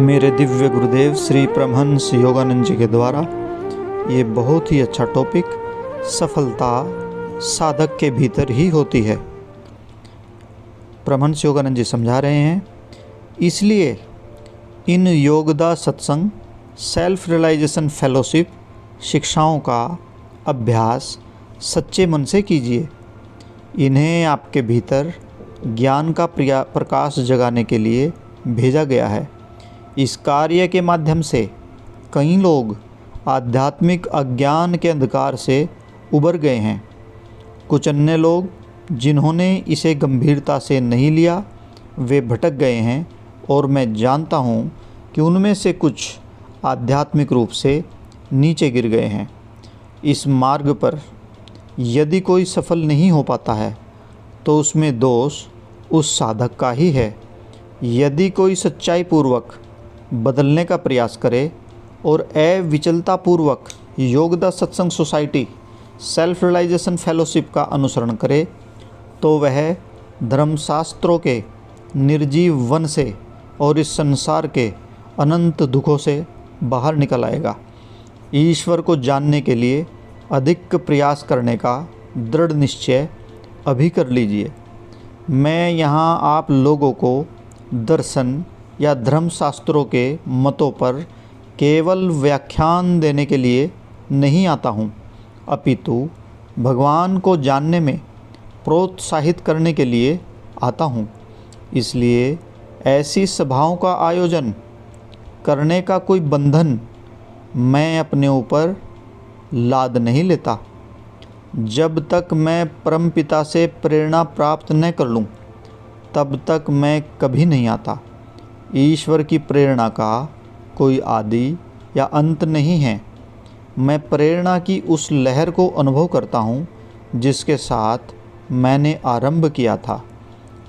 मेरे दिव्य गुरुदेव श्री परमहंस योगानंद जी के द्वारा ये बहुत ही अच्छा टॉपिक, सफलता साधक के भीतर ही होती है, परमहंस योगानंद जी समझा रहे हैं। इसलिए इन योगदा सत्संग, सेल्फ रियलाइजेशन फेलोशिप शिक्षाओं का अभ्यास सच्चे मन से कीजिए। इन्हें आपके भीतर ज्ञान का प्रकाश जगाने के लिए भेजा गया है। इस कार्य के माध्यम से कई लोग आध्यात्मिक अज्ञान के अंधकार से उबर गए हैं। कुछ अन्य लोग जिन्होंने इसे गंभीरता से नहीं लिया, वे भटक गए हैं और मैं जानता हूँ कि उनमें से कुछ आध्यात्मिक रूप से नीचे गिर गए हैं। इस मार्ग पर यदि कोई सफल नहीं हो पाता है तो उसमें दोष उस साधक का ही है। यदि कोई सच्चाई पूर्वक बदलने का प्रयास करे और अविचलता पूर्वक योगदा सत्संग सोसाइटी सेल्फ रियलाइजेशन फेलोशिप का अनुसरण करे तो वह धर्मशास्त्रों के निर्जीव वन से और इस संसार के अनंत दुखों से बाहर निकल आएगा। ईश्वर को जानने के लिए अधिक प्रयास करने का दृढ़ निश्चय अभी कर लीजिए। मैं यहाँ आप लोगों को दर्शन या धर्मशास्त्रों के मतों पर केवल व्याख्यान देने के लिए नहीं आता हूँ, अपितु भगवान को जानने में प्रोत्साहित करने के लिए आता हूँ। इसलिए ऐसी सभाओं का आयोजन करने का कोई बंधन मैं अपने ऊपर लाद नहीं लेता। जब तक मैं परमपिता से प्रेरणा प्राप्त न कर लूँ तब तक मैं कभी नहीं आता। ईश्वर की प्रेरणा का कोई आदि या अंत नहीं है। मैं प्रेरणा की उस लहर को अनुभव करता हूँ जिसके साथ मैंने आरंभ किया था।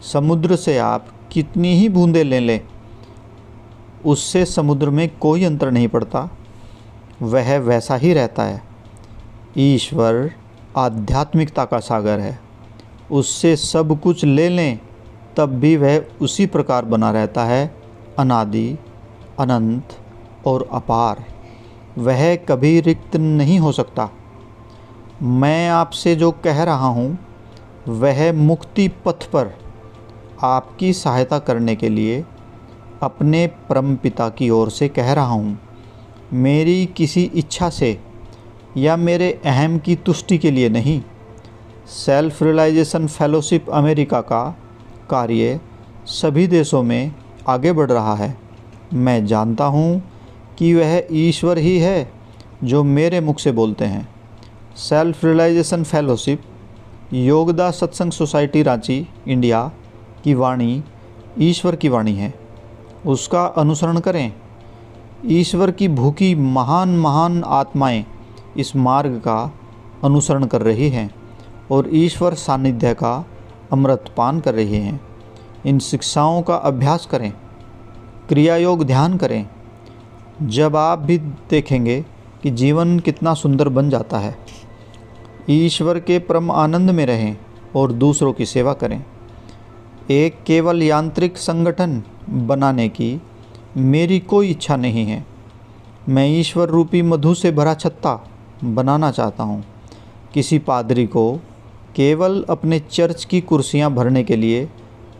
समुद्र से आप कितनी ही बूंदें ले लें, उससे समुद्र में कोई अंतर नहीं पड़ता, वह वैसा ही रहता है। ईश्वर आध्यात्मिकता का सागर है, उससे सब कुछ ले लें तब भी वह उसी प्रकार बना रहता है, अनादि, अनंत और अपार। वह कभी रिक्त नहीं हो सकता। मैं आपसे जो कह रहा हूँ वह मुक्ति पथ पर आपकी सहायता करने के लिए अपने परमपिता की ओर से कह रहा हूँ। मेरी किसी इच्छा से या मेरे अहम की तुष्टि के लिए नहीं। सेल्फ रियलाइजेशन फेलोशिप अमेरिका का कार्य सभी देशों में आगे बढ़ रहा है। मैं जानता हूँ कि वह ईश्वर ही है जो मेरे मुख से बोलते हैं। सेल्फ रियलाइजेशन फेलोशिप योगदा सत्संग सोसाइटी रांची इंडिया की वाणी ईश्वर की वाणी है, उसका अनुसरण करें। ईश्वर की भूखी महान महान आत्माएं इस मार्ग का अनुसरण कर रही हैं और ईश्वर सानिध्य का अमृत पान कर रही हैं। इन शिक्षाओं का अभ्यास करें, क्रिया योग ध्यान करें। जब आप भी देखेंगे कि जीवन कितना सुंदर बन जाता है। ईश्वर के परम आनंद में रहें और दूसरों की सेवा करें। एक केवल यांत्रिक संगठन बनाने की मेरी कोई इच्छा नहीं है। मैं ईश्वर रूपी मधु से भरा छत्ता बनाना चाहता हूँ। किसी पादरी को केवल अपने चर्च की कुर्सियाँ भरने के लिए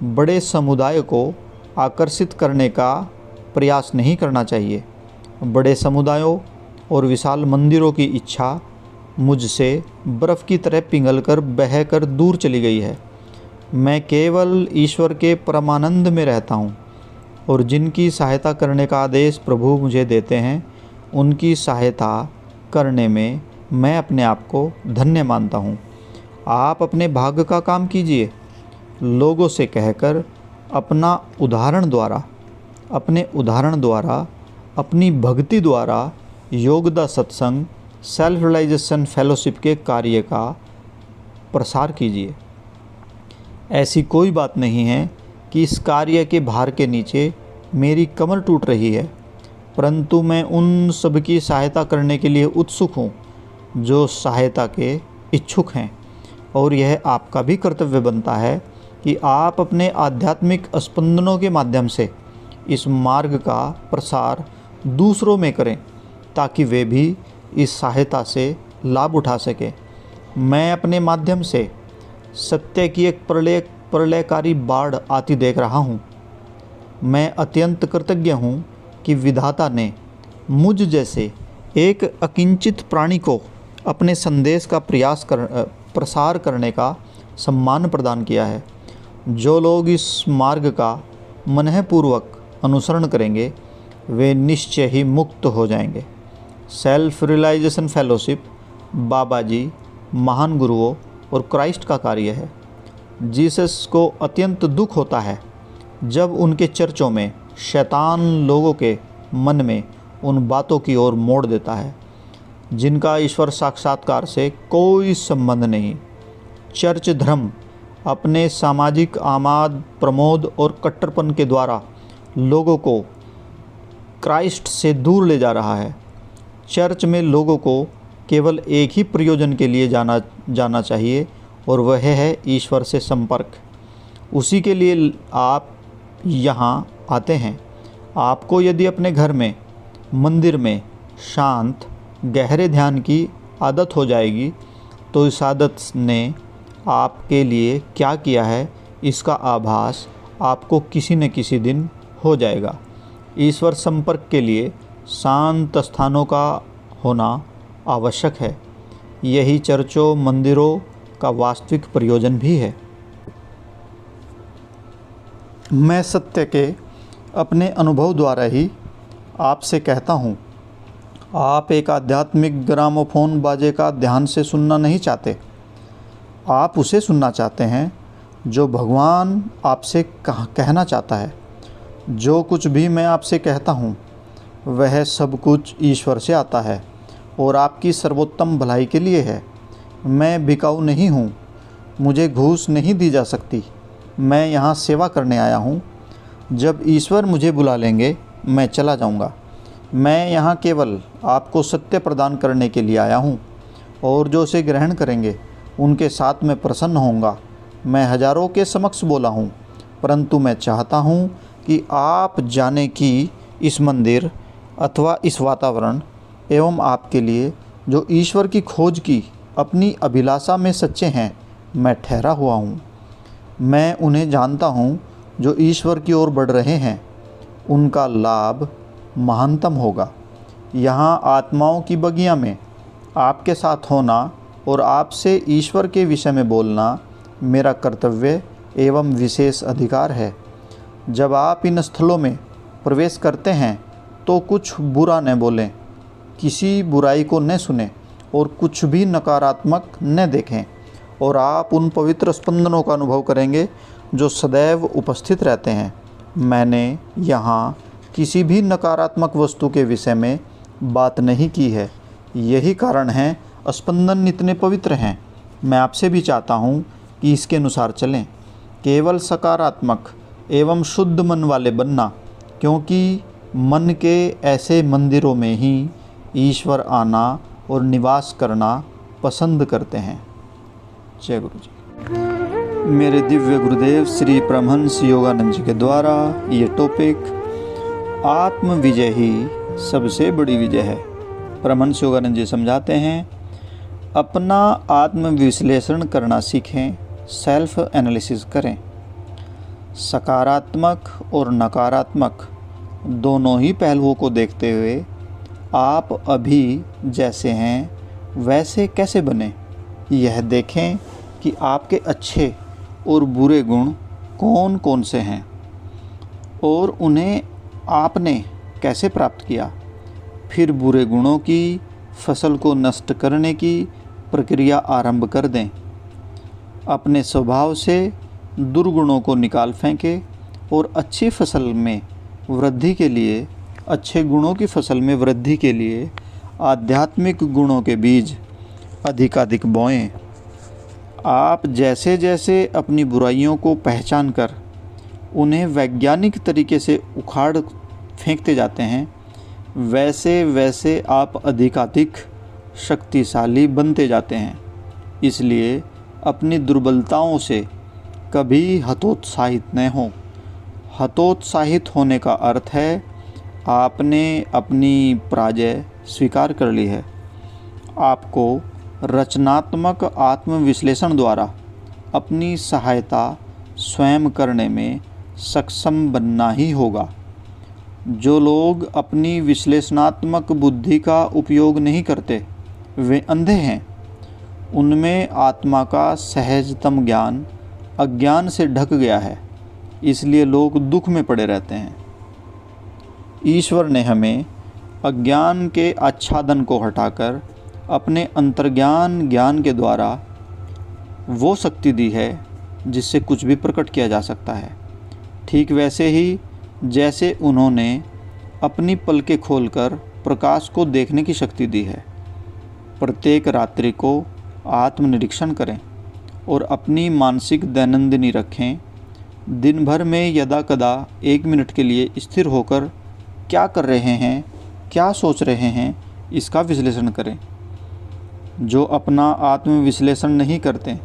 बड़े समुदाय को आकर्षित करने का प्रयास नहीं करना चाहिए। बड़े समुदायों और विशाल मंदिरों की इच्छा मुझसे बर्फ़ की तरह पिघलकर बहकर दूर चली गई है। मैं केवल ईश्वर के परमानंद में रहता हूँ और जिनकी सहायता करने का आदेश प्रभु मुझे देते हैं उनकी सहायता करने में मैं अपने आप को धन्य मानता हूँ। आप अपने भाग्य का काम कीजिए, लोगों से कहकर अपने उदाहरण द्वारा अपनी भक्ति द्वारा योगदा सत्संग सेल्फ रियलाइजेशन फेलोशिप के कार्य का प्रसार कीजिए। ऐसी कोई बात नहीं है कि इस कार्य के भार के नीचे मेरी कमर टूट रही है, परंतु मैं उन सब की सहायता करने के लिए उत्सुक हूँ जो सहायता के इच्छुक हैं। और यह आपका भी कर्तव्य बनता है कि आप अपने आध्यात्मिक स्पंदनों के माध्यम से इस मार्ग का प्रसार दूसरों में करें ताकि वे भी इस सहायता से लाभ उठा सकें। मैं अपने माध्यम से सत्य की एक प्रलयकारी बाढ़ आती देख रहा हूँ। मैं अत्यंत कृतज्ञ हूँ कि विधाता ने मुझ जैसे एक अकिंचित प्राणी को अपने संदेश का प्रसार करने का सम्मान प्रदान किया है। जो लोग इस मार्ग का मनःपूर्वक अनुसरण करेंगे वे निश्चय ही मुक्त हो जाएंगे। सेल्फ रियलाइजेशन फेलोशिप बाबा जी, महान गुरुओं और क्राइस्ट का कार्य है। जीसस को अत्यंत दुख होता है जब उनके चर्चों में शैतान लोगों के मन में उन बातों की ओर मोड़ देता है जिनका ईश्वर साक्षात्कार से कोई संबंध नहीं। चर्च धर्म अपने सामाजिक आमाद, प्रमोद और कट्टरपन के द्वारा लोगों को क्राइस्ट से दूर ले जा रहा है। चर्च में लोगों को केवल एक ही प्रयोजन के लिए जाना चाहिए और वह है ईश्वर से संपर्क। उसी के लिए आप यहाँ आते हैं। आपको यदि अपने घर में, मंदिर में शांत गहरे ध्यान की आदत हो जाएगी तो इस आदत ने आपके लिए क्या किया है इसका आभास आपको किसी न किसी दिन हो जाएगा। ईश्वर संपर्क के लिए शांत स्थानों का होना आवश्यक है। यही चर्चों, मंदिरों का वास्तविक प्रयोजन भी है। मैं सत्य के अपने अनुभव द्वारा ही आपसे कहता हूँ, आप एक आध्यात्मिक ग्रामोफोन बाजे का ध्यान से सुनना नहीं चाहते। आप उसे सुनना चाहते हैं जो भगवान आपसे कहना चाहता है। जो कुछ भी मैं आपसे कहता हूँ वह सब कुछ ईश्वर से आता है और आपकी सर्वोत्तम भलाई के लिए है। मैं बिकाऊ नहीं हूँ, मुझे घूस नहीं दी जा सकती। मैं यहाँ सेवा करने आया हूँ। जब ईश्वर मुझे बुला लेंगे मैं चला जाऊँगा। मैं यहाँ केवल आपको सत्य प्रदान करने के लिए आया हूँ और जो उसे ग्रहण करेंगे उनके साथ मैं प्रसन्न होऊंगा। मैं हजारों के समक्ष बोला हूँ, परंतु मैं चाहता हूँ कि आप जाने कि इस मंदिर अथवा इस वातावरण एवं आपके लिए जो ईश्वर की खोज की अपनी अभिलाषा में सच्चे हैं, मैं ठहरा हुआ हूँ। मैं उन्हें जानता हूँ जो ईश्वर की ओर बढ़ रहे हैं। उनका लाभ महानतम होगा। यहाँ आत्माओं की बगिया में आपके साथ होना और आपसे ईश्वर के विषय में बोलना मेरा कर्तव्य एवं विशेष अधिकार है। जब आप इन स्थलों में प्रवेश करते हैं तो कुछ बुरा न बोलें, किसी बुराई को न सुने और कुछ भी नकारात्मक न देखें, और आप उन पवित्र स्पंदनों का अनुभव करेंगे जो सदैव उपस्थित रहते हैं। मैंने यहाँ किसी भी नकारात्मक वस्तु के विषय में बात नहीं की है। यही कारण है स्पंदन इतने पवित्र हैं। मैं आपसे भी चाहता हूँ कि इसके अनुसार चलें। केवल सकारात्मक एवं शुद्ध मन वाले बनना, क्योंकि मन के ऐसे मंदिरों में ही ईश्वर आना और निवास करना पसंद करते हैं। जय गुरु जी। मेरे दिव्य गुरुदेव श्री परमहंस योगानंद जी के द्वारा ये टॉपिक आत्म विजय ही सबसे बड़ी विजय है। परमहंस योगानंद जी समझाते हैं, अपना आत्म विश्लेषण करना सीखें, सेल्फ एनालिसिस करें। सकारात्मक और नकारात्मक दोनों ही पहलुओं को देखते हुए आप अभी जैसे हैं वैसे कैसे बने, यह देखें कि आपके अच्छे और बुरे गुण कौन कौन से हैं और उन्हें आपने कैसे प्राप्त किया। फिर बुरे गुणों की फसल को नष्ट करने की प्रक्रिया आरंभ कर दें। अपने स्वभाव से दुर्गुणों को निकाल फेंकें और अच्छी फसल में वृद्धि के लिए, अच्छे गुणों की फसल में वृद्धि के लिए आध्यात्मिक गुणों के बीज अधिकाधिक बोएं। आप जैसे जैसे अपनी बुराइयों को पहचान कर उन्हें वैज्ञानिक तरीके से उखाड़ फेंकते जाते हैं, वैसे वैसे आप अधिकाधिक शक्तिशाली बनते जाते हैं। इसलिए अपनी दुर्बलताओं से कभी हतोत्साहित न हों। हतोत्साहित होने का अर्थ है आपने अपनी पराजय स्वीकार कर ली है। आपको रचनात्मक आत्मविश्लेषण द्वारा अपनी सहायता स्वयं करने में सक्षम बनना ही होगा। जो लोग अपनी विश्लेषणात्मक बुद्धि का उपयोग नहीं करते वे अंधे हैं। उनमें आत्मा का सहजतम ज्ञान अज्ञान से ढक गया है, इसलिए लोग दुख में पड़े रहते हैं। ईश्वर ने हमें अज्ञान के आच्छादन को हटाकर अपने अंतर्ज्ञान ज्ञान के द्वारा वो शक्ति दी है जिससे कुछ भी प्रकट किया जा सकता है। ठीक वैसे ही जैसे उन्होंने अपनी पलकें खोलकर प्रकाश को देखने की शक्ति दी है। प्रत्येक रात्रि को आत्मनिरीक्षण करें और अपनी मानसिक दैनंदिनी रखें। दिन भर में यदा कदा 1 मिनट के लिए स्थिर होकर क्या कर रहे हैं, क्या सोच रहे हैं, इसका विश्लेषण करें। जो अपना आत्मविश्लेषण नहीं करते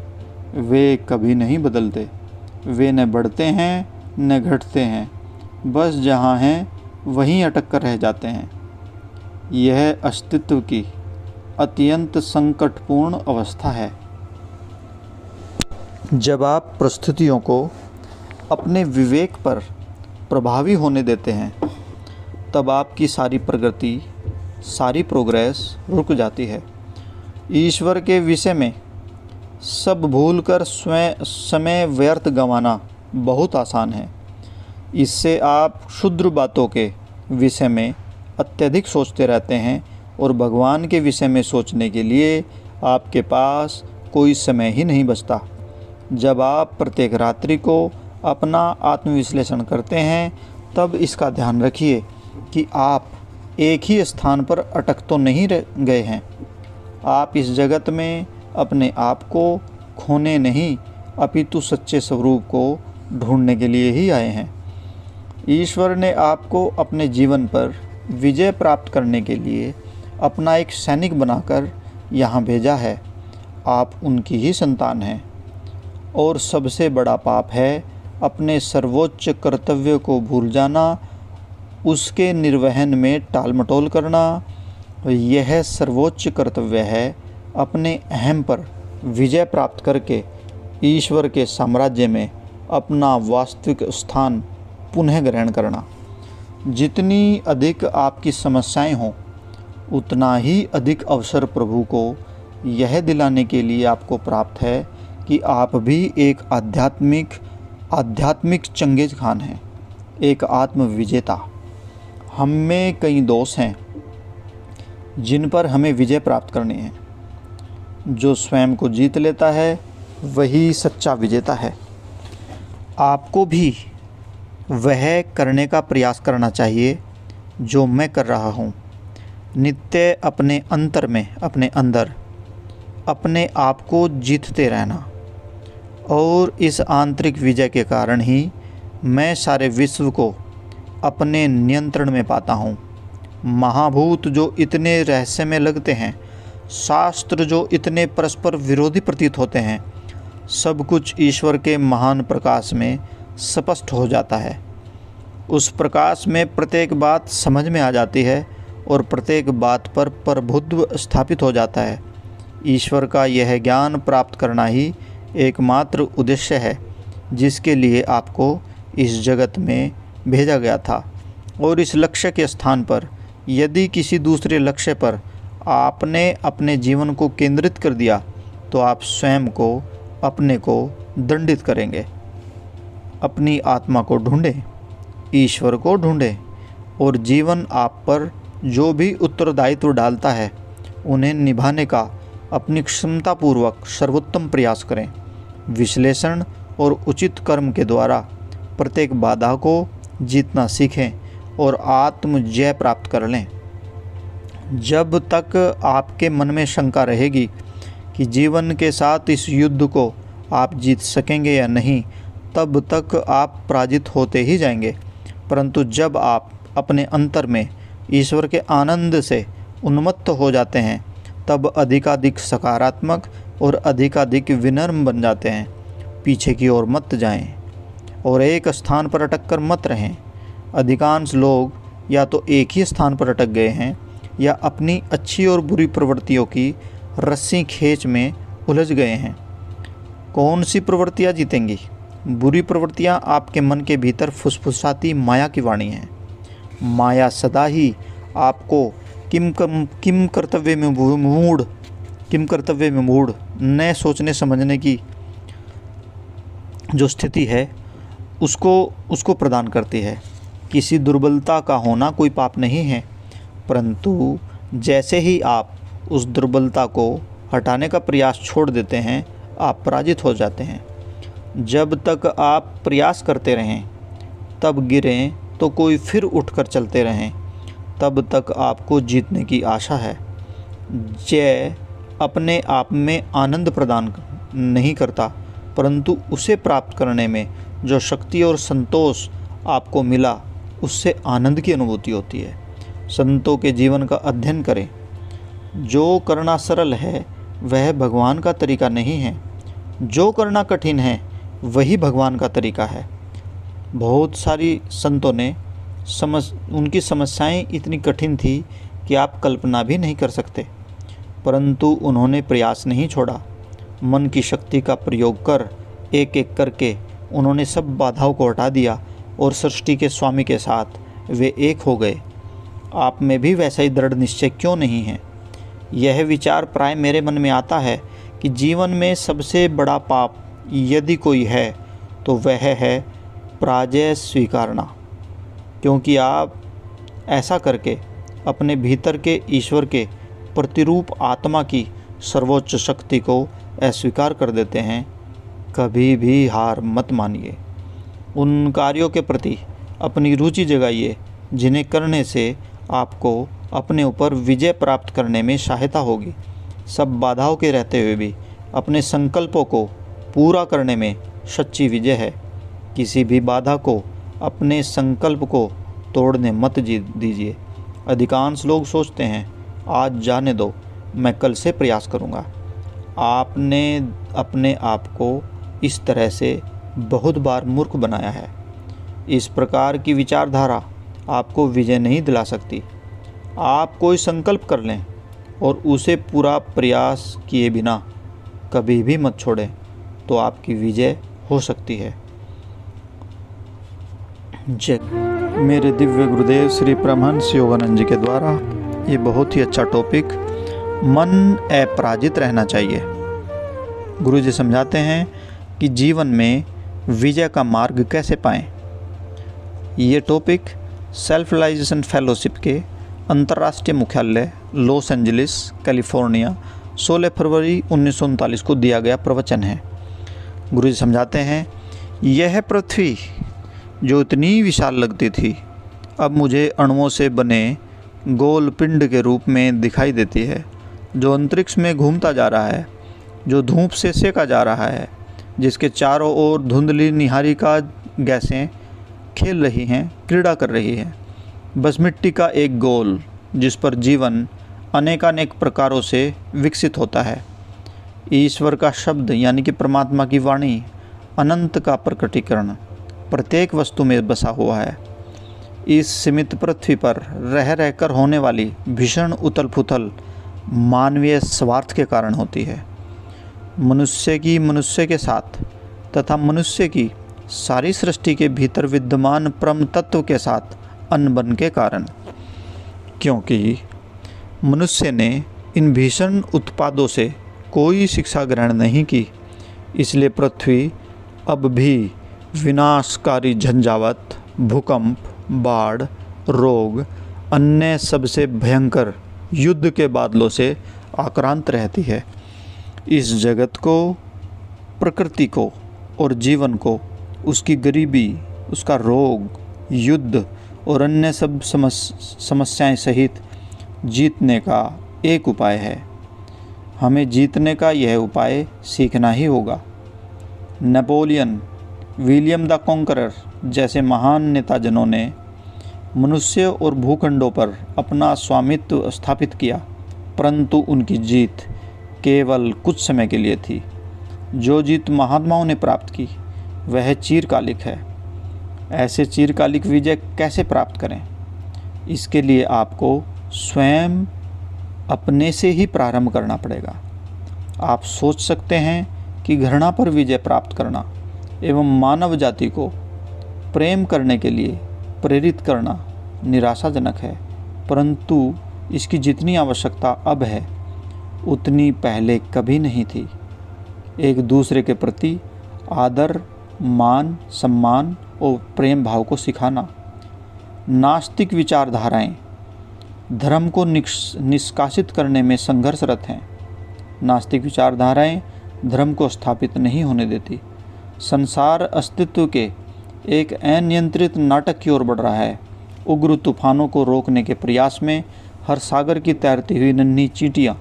वे कभी नहीं बदलते। वे न बढ़ते हैं न घटते हैं, बस जहाँ हैं वहीं अटक कर रह जाते हैं। यह अस्तित्व की अत्यंत संकटपूर्ण अवस्था है। जब आप परिस्थितियों को अपने विवेक पर प्रभावी होने देते हैं तब आपकी सारी प्रगति, सारी प्रोग्रेस रुक जाती है। ईश्वर के विषय में सब भूलकर स्वयं समय व्यर्थ गंवाना बहुत आसान है। इससे आप क्षुद्र बातों के विषय में अत्यधिक सोचते रहते हैं और भगवान के विषय में सोचने के लिए आपके पास कोई समय ही नहीं बचता। जब आप प्रत्येक रात्रि को अपना आत्मविश्लेषण करते हैं तब इसका ध्यान रखिए कि आप एक ही स्थान पर अटक तो नहीं गए हैं। आप इस जगत में अपने आप को खोने नहीं अपितु सच्चे स्वरूप को ढूंढने के लिए ही आए हैं। ईश्वर ने आपको अपने जीवन पर विजय प्राप्त करने के लिए अपना एक सैनिक बनाकर यहाँ भेजा है। आप उनकी ही संतान हैं और सबसे बड़ा पाप है अपने सर्वोच्च कर्तव्य को भूल जाना, उसके निर्वहन में टालमटोल करना। यह सर्वोच्च कर्तव्य है अपने अहम पर विजय प्राप्त करके ईश्वर के साम्राज्य में अपना वास्तविक स्थान पुनः ग्रहण करना। जितनी अधिक आपकी समस्याएं हों उतना ही अधिक अवसर प्रभु को यह दिलाने के लिए आपको प्राप्त है कि आप भी एक आध्यात्मिक चंगेज खान हैं, एक आत्म विजेता। हम में कई दोष हैं जिन पर हमें विजय प्राप्त करनी है। जो स्वयं को जीत लेता है वही सच्चा विजेता है। आपको भी वह करने का प्रयास करना चाहिए जो मैं कर रहा हूँ। नित्य अपने अंतर में, अपने अंदर अपने आप को जीतते रहना, और इस आंतरिक विजय के कारण ही मैं सारे विश्व को अपने नियंत्रण में पाता हूँ। महाभूत जो इतने रहस्यमय लगते हैं, शास्त्र जो इतने परस्पर विरोधी प्रतीत होते हैं, सब कुछ ईश्वर के महान प्रकाश में स्पष्ट हो जाता है। उस प्रकाश में प्रत्येक बात समझ में आ जाती है और प्रत्येक बात पर प्रभुत्व स्थापित हो जाता है। ईश्वर का यह ज्ञान प्राप्त करना ही एकमात्र उद्देश्य है जिसके लिए आपको इस जगत में भेजा गया था। और इस लक्ष्य के स्थान पर यदि किसी दूसरे लक्ष्य पर आपने अपने जीवन को केंद्रित कर दिया तो आप स्वयं को, अपने को दंडित करेंगे। अपनी आत्मा को ढूंढें, ईश्वर को ढूंढें, और जीवन आप पर जो भी उत्तरदायित्व डालता है उन्हें निभाने का अपनी क्षमतापूर्वक सर्वोत्तम प्रयास करें। विश्लेषण और उचित कर्म के द्वारा प्रत्येक बाधा को जीतना सीखें और आत्मजय प्राप्त कर लें। जब तक आपके मन में शंका रहेगी कि जीवन के साथ इस युद्ध को आप जीत सकेंगे या नहीं, तब तक आप पराजित होते ही जाएंगे। परंतु जब आप अपने अंतर में ईश्वर के आनंद से उन्मत्त हो जाते हैं तब अधिकाधिक सकारात्मक और अधिकाधिक विनम्र बन जाते हैं। पीछे की ओर मत जाएं और एक स्थान पर अटक कर मत रहें। अधिकांश लोग या तो एक ही स्थान पर अटक गए हैं या अपनी अच्छी और बुरी प्रवृत्तियों की रस्सी खींच में उलझ गए हैं। कौन सी प्रवृत्तियाँ जीतेंगी? बुरी प्रवृत्तियाँ आपके मन के भीतर फुसफुसाती माया की वाणी है। माया सदा ही आपको किम कर्तव्य में मूढ़ न सोचने समझने की जो स्थिति है उसको प्रदान करती है। किसी दुर्बलता का होना कोई पाप नहीं है, परंतु जैसे ही आप उस दुर्बलता को हटाने का प्रयास छोड़ देते हैं, आप पराजित हो जाते हैं। जब तक आप प्रयास करते रहें, तब गिरें तो कोई फिर उठकर चलते रहें, तब तक आपको जीतने की आशा है। जय अपने आप में आनंद प्रदान नहीं करता, परंतु उसे प्राप्त करने में जो शक्ति और संतोष आपको मिला, उससे आनंद की अनुभूति होती है। संतों के जीवन का अध्ययन करें। जो करना सरल है वह भगवान का तरीका नहीं है, जो करना कठिन है वही भगवान का तरीका है। बहुत सारी संतों ने उनकी समस्याएं इतनी कठिन थी कि आप कल्पना भी नहीं कर सकते, परंतु उन्होंने प्रयास नहीं छोड़ा। मन की शक्ति का प्रयोग कर एक एक करके उन्होंने सब बाधाओं को हटा दिया और सृष्टि के स्वामी के साथ वे एक हो गए। आप में भी वैसा ही दृढ़ निश्चय क्यों नहीं है? यह विचार प्राय मेरे मन में आता है कि जीवन में सबसे बड़ा पाप यदि कोई है तो वह है पराजय स्वीकारना, क्योंकि आप ऐसा करके अपने भीतर के ईश्वर के प्रतिरूप आत्मा की सर्वोच्च शक्ति को अस्वीकार कर देते हैं। कभी भी हार मत मानिए। उन कार्यों के प्रति अपनी रुचि जगाइए जिन्हें करने से आपको अपने ऊपर विजय प्राप्त करने में सहायता होगी। सब बाधाओं के रहते हुए भी अपने संकल्पों को पूरा करने में सच्ची विजय है। किसी भी बाधा को अपने संकल्प को तोड़ने मत दीजिए। अधिकांश लोग सोचते हैं आज जाने दो, मैं कल से प्रयास करूँगा। आपने अपने आप को इस तरह से बहुत बार मूर्ख बनाया है। इस प्रकार की विचारधारा आपको विजय नहीं दिला सकती। आप कोई संकल्प कर लें और उसे पूरा प्रयास किए बिना कभी भी मत छोड़ें, तो आपकी विजय हो सकती है। जय। मेरे दिव्य गुरुदेव श्री परमहंस योगानंद जी के द्वारा ये बहुत ही अच्छा टॉपिक, मन अपराजित रहना चाहिए। गुरु जी समझाते हैं कि जीवन में विजय का मार्ग कैसे पाएं। ये टॉपिक सेल्फ रियलाइजेशन फेलोशिप के अंतर्राष्ट्रीय मुख्यालय लॉस एंजलिस कैलिफोर्निया 16 फरवरी 1939 को दिया गया प्रवचन है। गुरु जी समझाते हैं, यह पृथ्वी जो इतनी विशाल लगती थी, अब मुझे अणुओं से बने गोल पिंड के रूप में दिखाई देती है, जो अंतरिक्ष में घूमता जा रहा है, जो धूप से सेका जा रहा है, जिसके चारों ओर धुंधली निहारिका गैसें खेल रही हैं, क्रीड़ा कर रही हैं। बस मिट्टी का एक गोल जिस पर जीवन अनेकानेक प्रकारों से विकसित होता है। ईश्वर का शब्द यानी कि परमात्मा की वाणी, अनंत का प्रकटीकरण प्रत्येक वस्तु में बसा हुआ है। इस सीमित पृथ्वी पर रह रहकर होने वाली भीषण उथल पुथल मानवीय स्वार्थ के कारण होती है। मनुष्य की मनुष्य के साथ तथा मनुष्य की सारी सृष्टि के भीतर विद्यमान परम तत्व के साथ अनबन के कारण। क्योंकि मनुष्य ने इन भीषण उत्पादों से कोई शिक्षा ग्रहण नहीं की, इसलिए पृथ्वी अब भी विनाशकारी झंझावत, भूकंप, बाढ़, रोग, अन्य सबसे भयंकर युद्ध के बादलों से आक्रांत रहती है। इस जगत को, प्रकृति को और जीवन को उसकी गरीबी, उसका रोग, युद्ध और अन्य सब समस्याएं सहित जीतने का एक उपाय है। हमें जीतने का यह उपाय सीखना ही होगा। नेपोलियन, विलियम द कॉन्करर जैसे महान नेताजनों ने मनुष्य और भूखंडों पर अपना स्वामित्व स्थापित किया, परंतु उनकी जीत केवल कुछ समय के लिए थी। जो जीत महात्माओं ने प्राप्त की वह चिरकालिक है। ऐसे चिरकालिक विजय कैसे प्राप्त करें? इसके लिए आपको स्वयं अपने से ही प्रारंभ करना पड़ेगा। आप सोच सकते हैं कि घृणा पर विजय प्राप्त करना एवं मानव जाति को प्रेम करने के लिए प्रेरित करना निराशाजनक है, परंतु इसकी जितनी आवश्यकता अब है उतनी पहले कभी नहीं थी। एक दूसरे के प्रति आदर, मान, सम्मान और प्रेम भाव को सिखाना। नास्तिक विचारधाराएं धर्म को निष्कासित करने में संघर्षरत हैं। नास्तिक विचारधाराएं धर्म को स्थापित नहीं होने देती। संसार अस्तित्व के एक अनियंत्रित नाटक की ओर बढ़ रहा है। उग्र तूफानों को रोकने के प्रयास में हर सागर की तैरती हुई नन्ही चींटियाँ,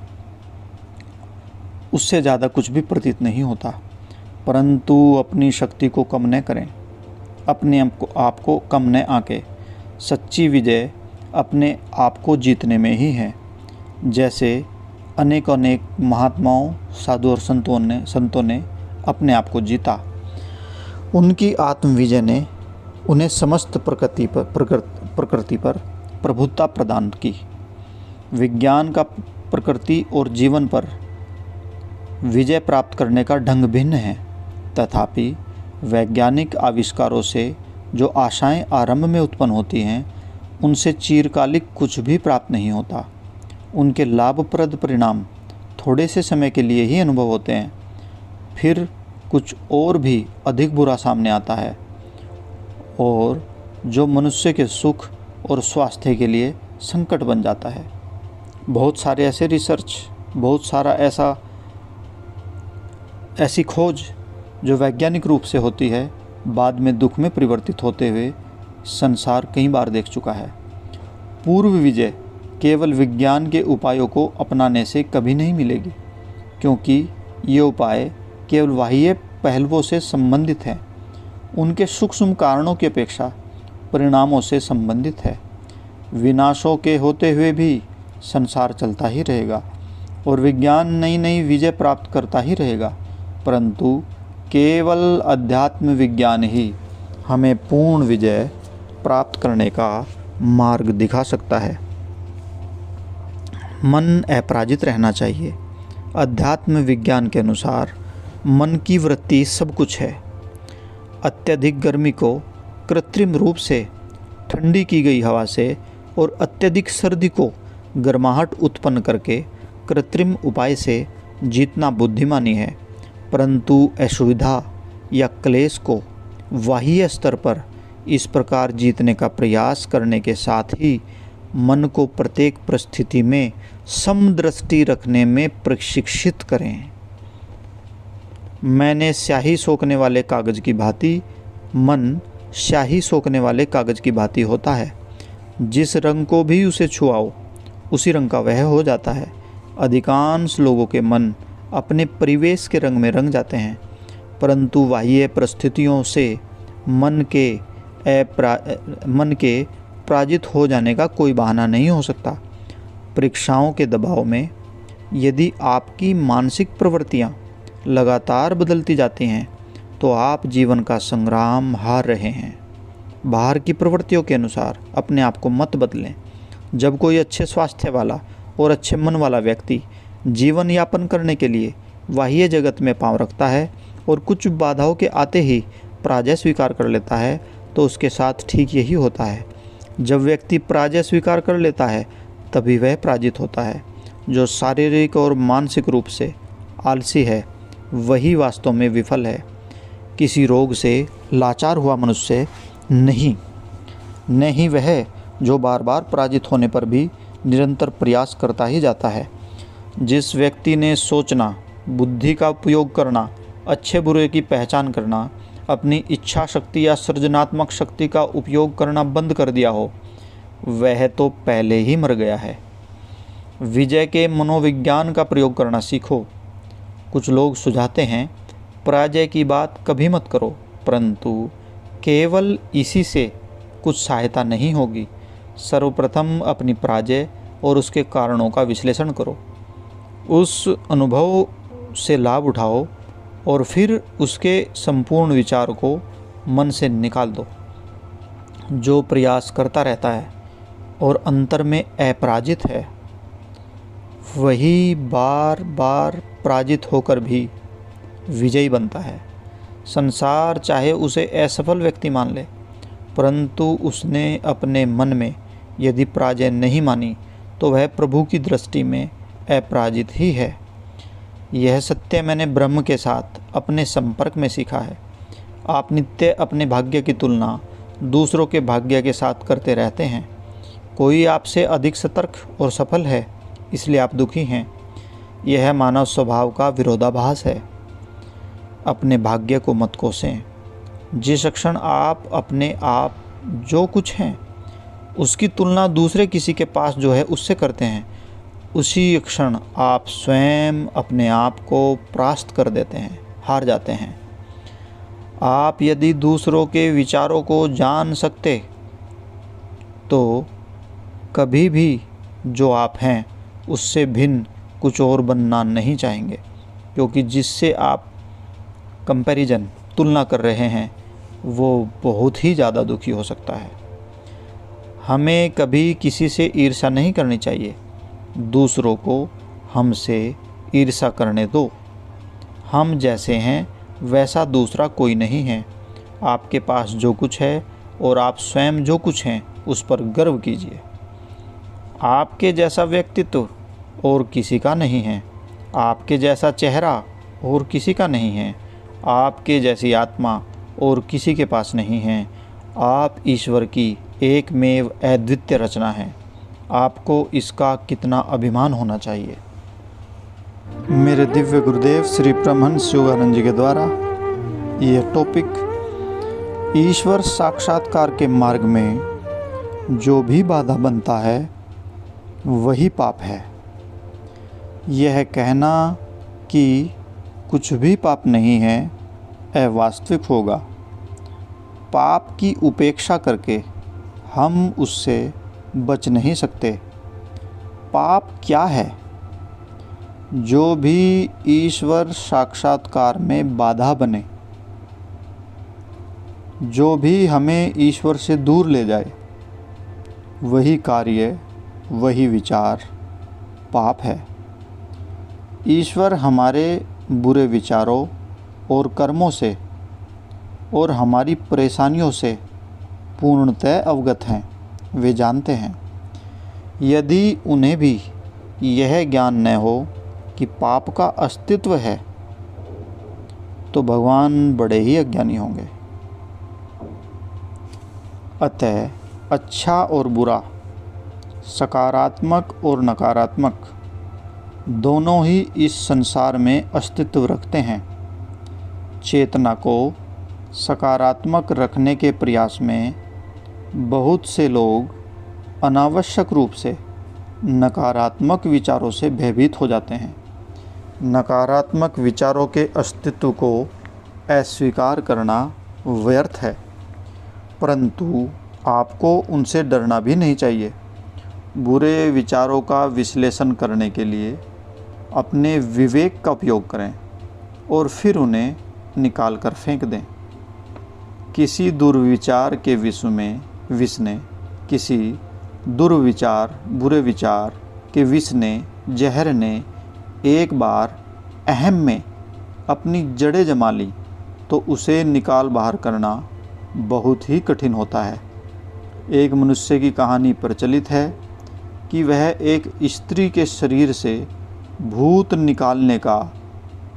उससे ज़्यादा कुछ भी प्रतीत नहीं होता। परंतु अपनी शक्ति को कम न करें, अपने आप को कम न आंकें। सच्ची विजय अपने आप को जीतने में ही है। जैसे अनेक महात्माओं, साधु और संतों ने अपने आप को जीता। उनकी आत्मविजय ने उन्हें समस्त प्रकृति पर प्रभुत्ता प्रदान की। विज्ञान का प्रकृति और जीवन पर विजय प्राप्त करने का ढंग भिन्न है, तथापि वैज्ञानिक आविष्कारों से जो आशाएं आरंभ में उत्पन्न होती हैं, उनसे चिरकालिक कुछ भी प्राप्त नहीं होता। उनके लाभप्रद परिणाम थोड़े से समय के लिए ही अनुभव होते हैं, फिर कुछ और भी अधिक बुरा सामने आता है, और जो मनुष्य के सुख और स्वास्थ्य के लिए संकट बन जाता है। बहुत सारे ऐसे रिसर्च, बहुत सारा ऐसी खोज जो वैज्ञानिक रूप से होती है, बाद में दुख में परिवर्तित होते हुए संसार कई बार देख चुका है। पूर्व विजय केवल विज्ञान के उपायों को अपनाने से कभी नहीं मिलेगी, क्योंकि ये उपाय केवल बाह्य पहलुओं से संबंधित हैं। उनके सूक्ष्म कारणों की अपेक्षा परिणामों से संबंधित है। विनाशों के होते हुए भी संसार चलता ही रहेगा और विज्ञान नई नई विजय प्राप्त करता ही रहेगा, परंतु केवल अध्यात्म विज्ञान ही हमें पूर्ण विजय प्राप्त करने का मार्ग दिखा सकता है। मन अपराजित रहना चाहिए। अध्यात्म विज्ञान के अनुसार मन की वृत्ति सब कुछ है। अत्यधिक गर्मी को कृत्रिम रूप से ठंडी की गई हवा से और अत्यधिक सर्दी को गर्माहट उत्पन्न करके कृत्रिम उपाय से जीतना बुद्धिमानी है, परंतु असुविधा या क्लेश को बाह्य स्तर पर इस प्रकार जीतने का प्रयास करने के साथ ही मन को प्रत्येक परिस्थिति में समदृष्टि रखने में प्रशिक्षित करें। मैंने स्याही सोखने वाले कागज़ की भांति, मन स्याही सोखने वाले कागज़ की भांति होता है। जिस रंग को भी उसे छुआओ उसी रंग का वह हो जाता है। अधिकांश लोगों के मन अपने परिवेश के रंग में रंग जाते हैं, परंतु बाह्य परिस्थितियों से मन के पराजित हो जाने का कोई बहाना नहीं हो सकता। परीक्षाओं के दबाव में यदि आपकी मानसिक प्रवृत्तियाँ लगातार बदलती जाती हैं तो आप जीवन का संग्राम हार रहे हैं। बाहर की प्रवृत्तियों के अनुसार अपने आप को मत बदलें। जब कोई अच्छे स्वास्थ्य वाला और अच्छे मन वाला व्यक्ति जीवन यापन करने के लिए बाह्य जगत में पांव रखता है और कुछ बाधाओं के आते ही पराजय स्वीकार कर लेता है, तो उसके साथ ठीक यही होता है। जब व्यक्ति पराजय स्वीकार कर लेता है तभी वह पराजित होता है। जो शारीरिक और मानसिक रूप से आलसी है वही वास्तव में विफल है। किसी रोग से लाचार हुआ मनुष्य नहीं वह जो बार बार पराजित होने पर भी निरंतर प्रयास करता ही जाता है। जिस व्यक्ति ने सोचना, बुद्धि का उपयोग करना, अच्छे बुरे की पहचान करना, अपनी इच्छा शक्ति या सृजनात्मक शक्ति का उपयोग करना बंद कर दिया हो, वह तो पहले ही मर गया है। विजय के मनोविज्ञान का प्रयोग करना सीखो। कुछ लोग सुझाते हैं पराजय की बात कभी मत करो, परंतु केवल इसी से कुछ सहायता नहीं होगी। सर्वप्रथम अपनी पराजय और उसके कारणों का विश्लेषण करो, उस अनुभव से लाभ उठाओ और फिर उसके संपूर्ण विचार को मन से निकाल दो। जो प्रयास करता रहता है और अंतर में अपराजित है, वही बार बार पराजित होकर भी विजयी बनता है। संसार चाहे उसे असफल व्यक्ति मान ले, परंतु उसने अपने मन में यदि पराजय नहीं मानी तो वह प्रभु की दृष्टि में अपराजित ही है। यह सत्य मैंने ब्रह्म के साथ अपने संपर्क में सीखा है। आप नित्य अपने भाग्य की तुलना दूसरों के भाग्य के साथ करते रहते हैं। कोई आपसे अधिक सतर्क और सफल है, इसलिए आप दुखी हैं। यह मानव स्वभाव का विरोधाभास है। अपने भाग्य को मत कोसें। जिस क्षण आप अपने आप जो कुछ हैं उसकी तुलना दूसरे किसी के पास जो है उससे करते हैं, उसी क्षण आप स्वयं अपने आप को परास्त कर देते हैं, हार जाते हैं। आप यदि दूसरों के विचारों को जान सकते तो कभी भी जो आप हैं उससे भिन्न कुछ और बनना नहीं चाहेंगे, क्योंकि जिससे आप कंपैरिजन तुलना कर रहे हैं वो बहुत ही ज़्यादा दुखी हो सकता है। हमें कभी किसी से ईर्ष्या नहीं करनी चाहिए। दूसरों को हमसे ईर्ष्या करने दो। हम जैसे हैं वैसा दूसरा कोई नहीं है। आपके पास जो कुछ है और आप स्वयं जो कुछ हैं उस पर गर्व कीजिए। आपके जैसा व्यक्तित्व और किसी का नहीं है। आपके जैसा चेहरा और किसी का नहीं है। आपके जैसी आत्मा और किसी के पास नहीं है। आप ईश्वर की एकमेव अद्वितीय रचना हैं। आपको इसका कितना अभिमान होना चाहिए। मेरे दिव्य गुरुदेव श्री परमहंस योगानंद जी के द्वारा यह टॉपिक ईश्वर साक्षात्कार के मार्ग में जो भी बाधा बनता है वही पाप है। यह कहना कि कुछ भी पाप नहीं है अवास्तविक होगा। पाप की उपेक्षा करके हम उससे बच नहीं सकते। पाप क्या है? जो भी ईश्वर साक्षात्कार में बाधा बने, जो भी हमें ईश्वर से दूर ले जाए, वही कार्य, वही विचार पाप है। ईश्वर हमारे बुरे विचारों और कर्मों से और हमारी परेशानियों से पूर्णतः अवगत हैं। वे जानते हैं। यदि उन्हें भी यह ज्ञान न हो कि पाप का अस्तित्व है तो भगवान बड़े ही अज्ञानी होंगे। अतः अच्छा और बुरा, सकारात्मक और नकारात्मक दोनों ही इस संसार में अस्तित्व रखते हैं। चेतना को सकारात्मक रखने के प्रयास में बहुत से लोग अनावश्यक रूप से नकारात्मक विचारों से भयभीत हो जाते हैं। नकारात्मक विचारों के अस्तित्व को अस्वीकार करना व्यर्थ है, परंतु आपको उनसे डरना भी नहीं चाहिए। बुरे विचारों का विश्लेषण करने के लिए अपने विवेक का उपयोग करें और फिर उन्हें निकाल कर फेंक दें। किसी दुर्विचार के विष ने, किसी दुर्विचार, बुरे विचार के विष ने, जहर ने एक बार अहम में अपनी जड़ें जमा ली तो उसे निकाल बाहर करना बहुत ही कठिन होता है। एक मनुष्य की कहानी प्रचलित है कि वह एक स्त्री के शरीर से भूत निकालने का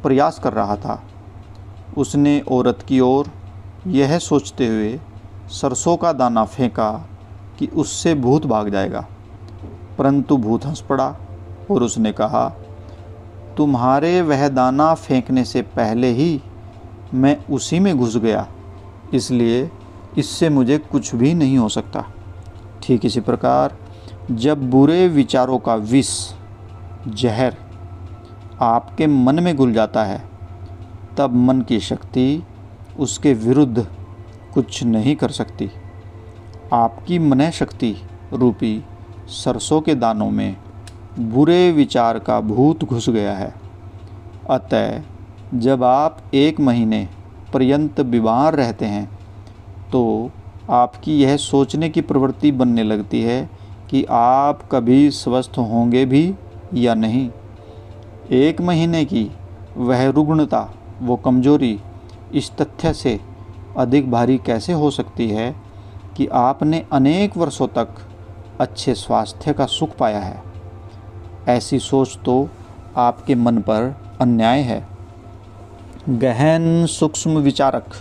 प्रयास कर रहा था। उसने औरत की ओर यह सोचते हुए सरसों का दाना फेंका कि उससे भूत भाग जाएगा, परंतु भूत हंस पड़ा और उसने कहा, तुम्हारे वह दाना फेंकने से पहले ही मैं उसी में घुस गया, इसलिए इससे मुझे कुछ भी नहीं हो सकता। ठीक इसी प्रकार जब बुरे विचारों का विष, जहर आपके मन में घुल जाता है, तब मन की शक्ति उसके विरुद्ध कुछ नहीं कर सकती। आपकी मन शक्ति रूपी सरसों के दानों में बुरे विचार का भूत घुस गया है। अतः जब आप 1 महीने पर्यंत बीमार रहते हैं तो आपकी यह सोचने की प्रवृत्ति बनने लगती है कि आप कभी स्वस्थ होंगे भी या नहीं। 1 महीने की वह रुग्णता, वो कमजोरी इस तथ्य से अधिक भारी कैसे हो सकती है कि आपने अनेक वर्षों तक अच्छे स्वास्थ्य का सुख पाया है। ऐसी सोच तो आपके मन पर अन्याय है। गहन सूक्ष्म विचारक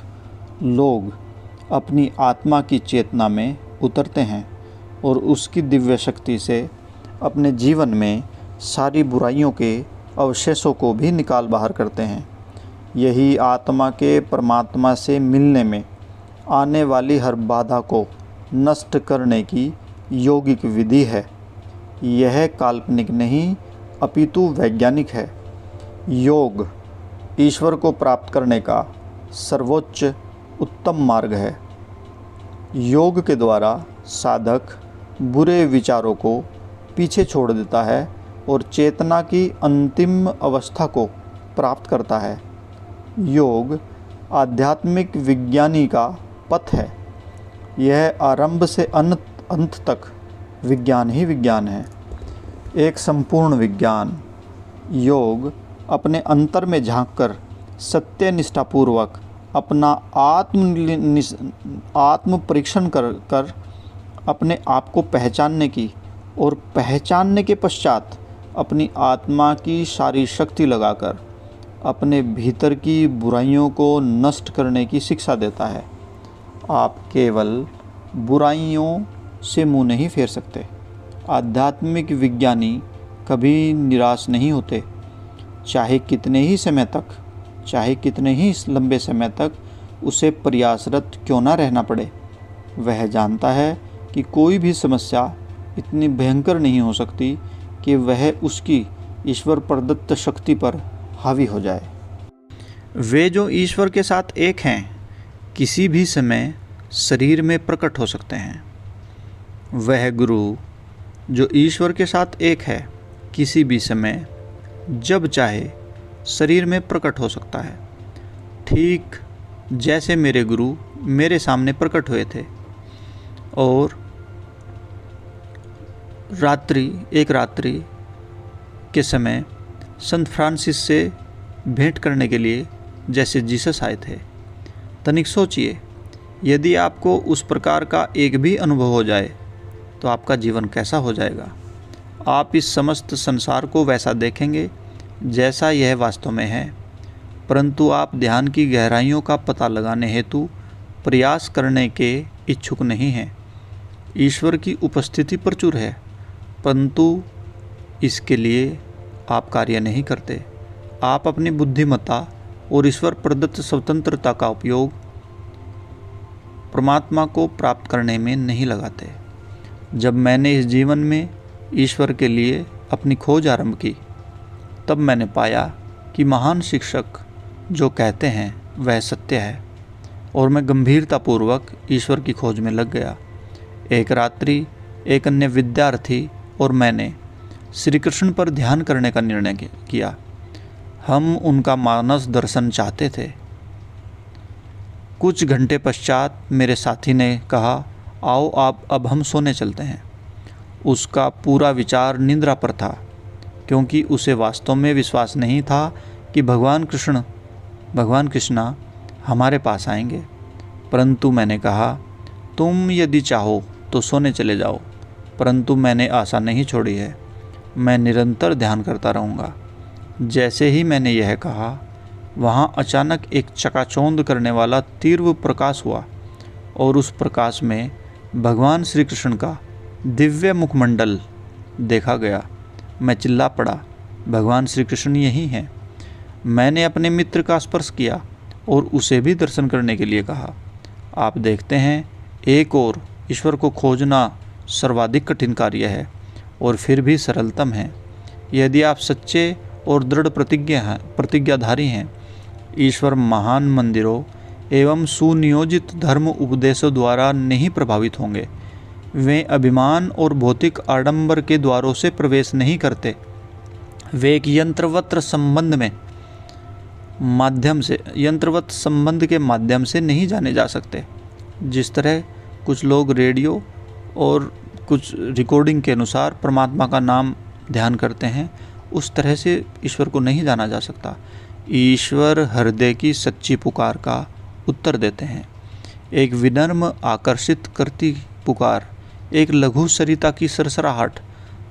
लोग अपनी आत्मा की चेतना में उतरते हैं और उसकी दिव्य शक्ति से अपने जीवन में सारी बुराइयों के अवशेषों को भी निकाल बाहर करते हैं। यही आत्मा के परमात्मा से मिलने में आने वाली हर बाधा को नष्ट करने की योगिक विधि है। यह काल्पनिक नहीं अपितु वैज्ञानिक है। योग ईश्वर को प्राप्त करने का सर्वोच्च उत्तम मार्ग है। योग के द्वारा साधक बुरे विचारों को पीछे छोड़ देता है और चेतना की अंतिम अवस्था को प्राप्त करता है। योग आध्यात्मिक विज्ञानी का पथ है। यह आरंभ से अंत तक विज्ञान ही विज्ञान है, एक संपूर्ण विज्ञान। योग अपने अंतर में झांककर सत्य निष्ठापूर्वक अपना आत्म परीक्षण कर अपने आप को पहचानने की और पहचानने के पश्चात अपनी आत्मा की सारी शक्ति लगाकर अपने भीतर की बुराइयों को नष्ट करने की शिक्षा देता है। आप केवल बुराइयों से मुंह नहीं फेर सकते। आध्यात्मिक विज्ञानी कभी निराश नहीं होते, चाहे कितने ही लंबे समय तक उसे प्रयासरत क्यों ना रहना पड़े। वह जानता है कि कोई भी समस्या इतनी भयंकर नहीं हो सकती कि वह उसकी ईश्वर प्रदत्त शक्ति पर हावी हो जाए। वे जो ईश्वर के साथ एक हैं किसी भी समय शरीर में प्रकट हो सकते हैं। वह गुरु जो ईश्वर के साथ एक है किसी भी समय जब चाहे शरीर में प्रकट हो सकता है। ठीक जैसे मेरे गुरु मेरे सामने प्रकट हुए थे और एक रात्रि के समय संत फ्रांसिस से भेंट करने के लिए जैसे जीसस आए थे। तनिक सोचिए, यदि आपको उस प्रकार का एक भी अनुभव हो जाए तो आपका जीवन कैसा हो जाएगा। आप इस समस्त संसार को वैसा देखेंगे जैसा यह वास्तव में है, परंतु आप ध्यान की गहराइयों का पता लगाने हेतु प्रयास करने के इच्छुक नहीं हैं। ईश्वर की उपस्थिति प्रचुर है, परंतु इसके लिए आप कार्य नहीं करते। आप अपनी बुद्धिमत्ता और ईश्वर प्रदत्त स्वतंत्रता का उपयोग परमात्मा को प्राप्त करने में नहीं लगाते। जब मैंने इस जीवन में ईश्वर के लिए अपनी खोज आरंभ की, तब मैंने पाया कि महान शिक्षक जो कहते हैं वह सत्य है और मैं गंभीरतापूर्वक ईश्वर की खोज में लग गया। एक रात्रि एक अन्य विद्यार्थी और मैंने श्री कृष्ण पर ध्यान करने का निर्णय किया। हम उनका मानस दर्शन चाहते थे। कुछ घंटे पश्चात मेरे साथी ने कहा, आओ आप अब हम सोने चलते हैं। उसका पूरा विचार निद्रा पर था, क्योंकि उसे वास्तव में विश्वास नहीं था कि भगवान कृष्णा हमारे पास आएंगे। परंतु मैंने कहा, तुम यदि चाहो तो सोने चले जाओ। परंतु मैंने आशा नहीं छोड़ी है, मैं निरंतर ध्यान करता रहूँगा। जैसे ही मैंने यह कहा, वहाँ अचानक एक चकाचौंध करने वाला तीव्र प्रकाश हुआ और उस प्रकाश में भगवान श्री कृष्ण का दिव्य मुखमंडल देखा गया। मैं चिल्ला पड़ा, भगवान श्री कृष्ण यही हैं। मैंने अपने मित्र का स्पर्श किया और उसे भी दर्शन करने के लिए कहा। आप देखते हैं, एक और ईश्वर को खोजना सर्वाधिक कठिन कार्य है और फिर भी सरलतम है। यदि आप सच्चे और दृढ़ प्रतिज्ञाधारी हैं, ईश्वर महान मंदिरों एवं सुनियोजित धर्म उपदेशों द्वारा नहीं प्रभावित होंगे। वे अभिमान और भौतिक आडंबर के द्वारों से प्रवेश नहीं करते। वे एक यंत्रवत संबंध के माध्यम से नहीं जाने जा सकते। जिस तरह कुछ लोग रेडियो और कुछ रिकॉर्डिंग के अनुसार परमात्मा का नाम ध्यान करते हैं, उस तरह से ईश्वर को नहीं जाना जा सकता। ईश्वर हृदय की सच्ची पुकार का उत्तर देते हैं। एक विनम्र आकर्षित करती पुकार, एक लघु सरिता की सरसराहट,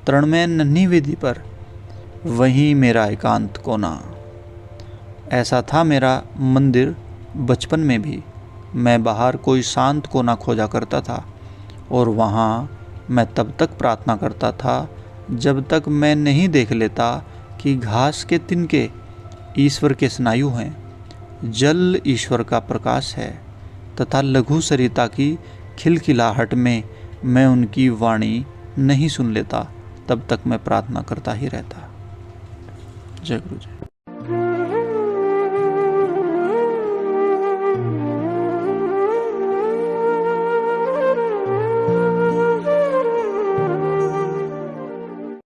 तृणमय नन्ही वेदी पर, वहीं मेरा एकांत कोना। ऐसा था मेरा मंदिर बचपन में भी। मैं बाहर कोई शांत कोना खोजा करता था और वहाँ मैं तब तक प्रार्थना करता था जब तक मैं नहीं देख लेता कि घास के तिनके ईश्वर के स्नायु हैं, जल ईश्वर का प्रकाश है तथा लघु सरिता की खिलखिलाहट में मैं उनकी वाणी नहीं सुन लेता, तब तक मैं प्रार्थना करता ही रहता। जय गुरु जी।